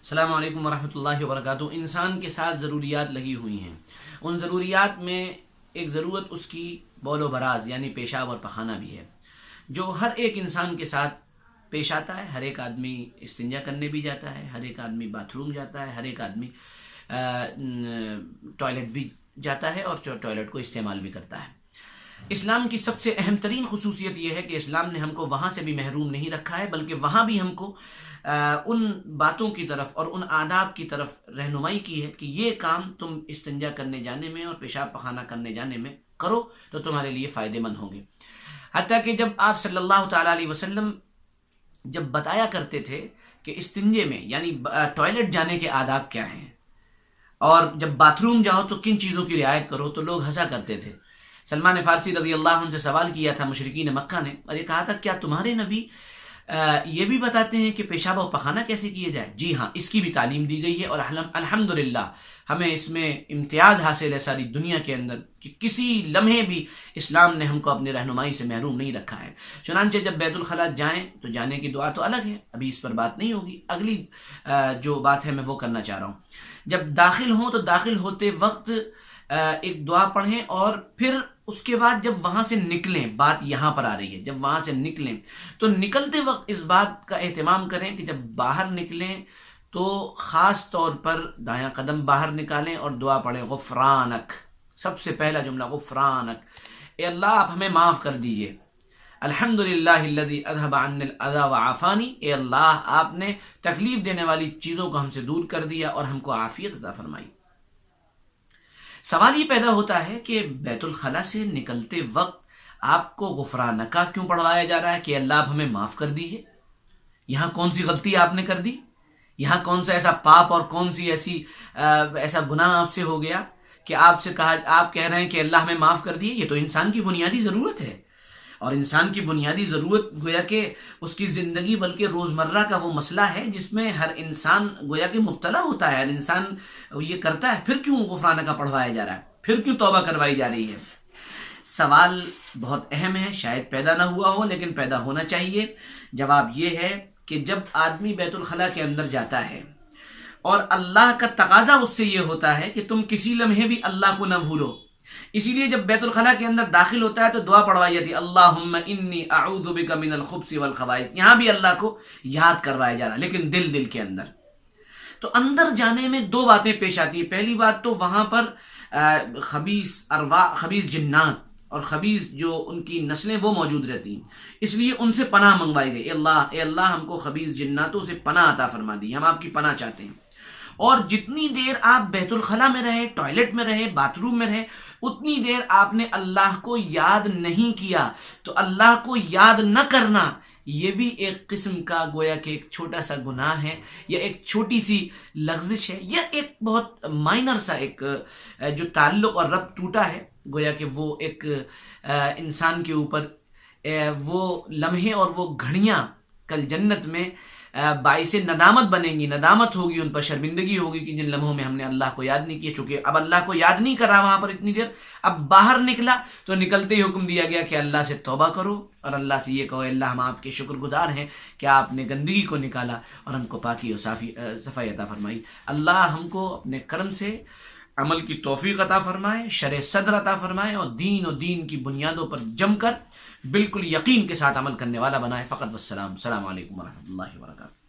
السلام علیکم ورحمۃ اللہ وبرکاتہ۔ انسان کے ساتھ ضروریات لگی ہوئی ہیں، ان ضروریات میں ایک ضرورت اس کی بول و براز یعنی پیشاب اور پخانہ بھی ہے، جو ہر ایک انسان کے ساتھ پیش آتا ہے۔ ہر ایک آدمی استنجا کرنے بھی جاتا ہے، ہر ایک آدمی باتھ روم جاتا ہے، ہر ایک آدمی ٹوائلٹ بھی جاتا ہے اور ٹوائلٹ کو استعمال بھی کرتا ہے۔ اسلام کی سب سے اہم ترین خصوصیت یہ ہے کہ اسلام نے ہم کو وہاں سے بھی محروم نہیں رکھا ہے، بلکہ وہاں بھی ہم کو ان باتوں کی طرف اور ان آداب کی طرف رہنمائی کی ہے کہ یہ کام تم استنجا کرنے جانے میں اور پیشاب پخانہ کرنے جانے میں کرو تو تمہارے لیے فائدے مند ہوں گے۔ حتیٰ کہ جب آپ صلی اللہ تعالیٰ علیہ وسلم جب بتایا کرتے تھے کہ استنجے میں یعنی ٹوائلٹ جانے کے آداب کیا ہیں اور جب باتھ روم جاؤ تو کن چیزوں کی رعایت کرو، تو لوگ ہنسا کرتے تھے۔ سلمان فارسی رضی اللہ عنہ سے سوال کیا تھا مشرکین مکہ نے، اور یہ کہا تھا کیا تمہارے نبی یہ بھی بتاتے ہیں کہ پیشاب و پخانہ کیسے کیے جائے؟ جی ہاں، اس کی بھی تعلیم دی گئی ہے، اور الحمدللہ ہمیں اس میں امتیاز حاصل ہے ساری دنیا کے اندر کہ کسی لمحے بھی اسلام نے ہم کو اپنی رہنمائی سے محروم نہیں رکھا ہے۔ چنانچہ جب بیت الخلاء جائیں تو جانے کی دعا تو الگ ہے، ابھی اس پر بات نہیں ہوگی، اگلی جو بات ہے میں وہ کرنا چاہ رہا ہوں۔ جب داخل ہوں تو داخل ہوتے وقت ایک دعا پڑھیں، اور پھر اس کے بعد جب وہاں سے نکلیں، بات یہاں پر آ رہی ہے، جب وہاں سے نکلیں تو نکلتے وقت اس بات کا اہتمام کریں کہ جب باہر نکلیں تو خاص طور پر دایاں قدم باہر نکالیں اور دعا پڑھیں غفرانک۔ سب سے پہلا جملہ غفرانک، اے اللہ آپ ہمیں معاف کر دیجئے۔ الحمدللہ الذی اذھب عنی الاذی وعافانی، اے اللہ آپ نے تکلیف دینے والی چیزوں کو ہم سے دور کر دیا اور ہم کو عافیت عطا فرمائی۔ سوال یہ پیدا ہوتا ہے کہ بیت الخلاء سے نکلتے وقت آپ کو غفرانکا کیوں پڑھوایا جا رہا ہے کہ اللہ آپ ہمیں معاف کر دیجئے؟ یہاں کون سی غلطی آپ نے کر دی؟ یہاں کون سا ایسا پاپ اور کون سی ایسا گناہ آپ سے ہو گیا کہ آپ کہہ رہے ہیں کہ اللہ ہمیں معاف کر دیے؟ یہ تو انسان کی بنیادی ضرورت ہے، اور انسان کی بنیادی ضرورت گویا کہ اس کی زندگی بلکہ روزمرہ کا وہ مسئلہ ہے جس میں ہر انسان گویا کہ مبتلا ہوتا ہے، ہر انسان یہ کرتا ہے۔ پھر کیوں غفرانہ کا پڑھوایا جا رہا ہے؟ پھر کیوں توبہ کروائی جا رہی ہے؟ سوال بہت اہم ہے، شاید پیدا نہ ہوا ہو لیکن پیدا ہونا چاہیے۔ جواب یہ ہے کہ جب آدمی بیت الخلاء کے اندر جاتا ہے اور اللہ کا تقاضا اس سے یہ ہوتا ہے کہ تم کسی لمحے بھی اللہ کو نہ بھولو، اسی لیے جب بیت الخلاء کے اندر داخل ہوتا ہے تو دعا پڑھوائی جاتی ہے اللہم انی اعوذ بک من الخبث والخبائث۔ یہاں بھی اللہ کو یاد کروایا جا رہا ہے، لیکن دل کے اندر۔ تو اندر جانے میں دو باتیں پیش آتی ہیں۔ پہلی بات تو وہاں پر خبیث ارواح، خبیث جنات اور خبیث جو ان کی نسلیں وہ موجود رہتی ہیں، اس لیے ان سے پناہ منگوائی گئی۔ اے اللہ ہم کو خبیث جناتوں سے پناہ عطا فرما دی، ہم آپ کی پناہ چاہتے ہیں۔ اور جتنی دیر آپ بیت الخلاء میں رہے، ٹوائلٹ میں رہے، باتھ روم میں رہے، اتنی دیر آپ نے اللہ کو یاد نہیں کیا۔ تو اللہ کو یاد نہ کرنا یہ بھی ایک قسم کا گویا کہ ایک چھوٹا سا گناہ ہے، یا ایک چھوٹی سی لغزش ہے، یا ایک بہت مائنر سا ایک جو تعلق اور ربط ٹوٹا ہے، گویا کہ وہ ایک انسان کے اوپر وہ لمحے اور وہ گھڑیاں کل جنت میں باعث ندامت بنیں گی، ندامت ہوگی، ان پر شرمندگی ہوگی کہ جن لمحوں میں ہم نے اللہ کو یاد نہیں کیا۔ چونکہ اب اللہ کو یاد نہیں کر رہا وہاں پر اتنی دیر، اب باہر نکلا تو نکلتے ہی حکم دیا گیا کہ اللہ سے توبہ کرو اور اللہ سے یہ کہو اللہ ہم آپ کے شکر گزار ہیں کہ آپ نے گندگی کو نکالا اور ہم کو پاکی اور صفائی عطا فرمائی۔ اللہ ہم کو اپنے کرم سے عمل کی توفیق عطا فرمائے، شرح صدر عطا فرمائے، اور دین کی بنیادوں پر جم کر بالکل یقین کے ساتھ عمل کرنے والا بنائے۔ فقط والسلام، السلام علیکم ورحمۃ اللہ وبرکاتہ۔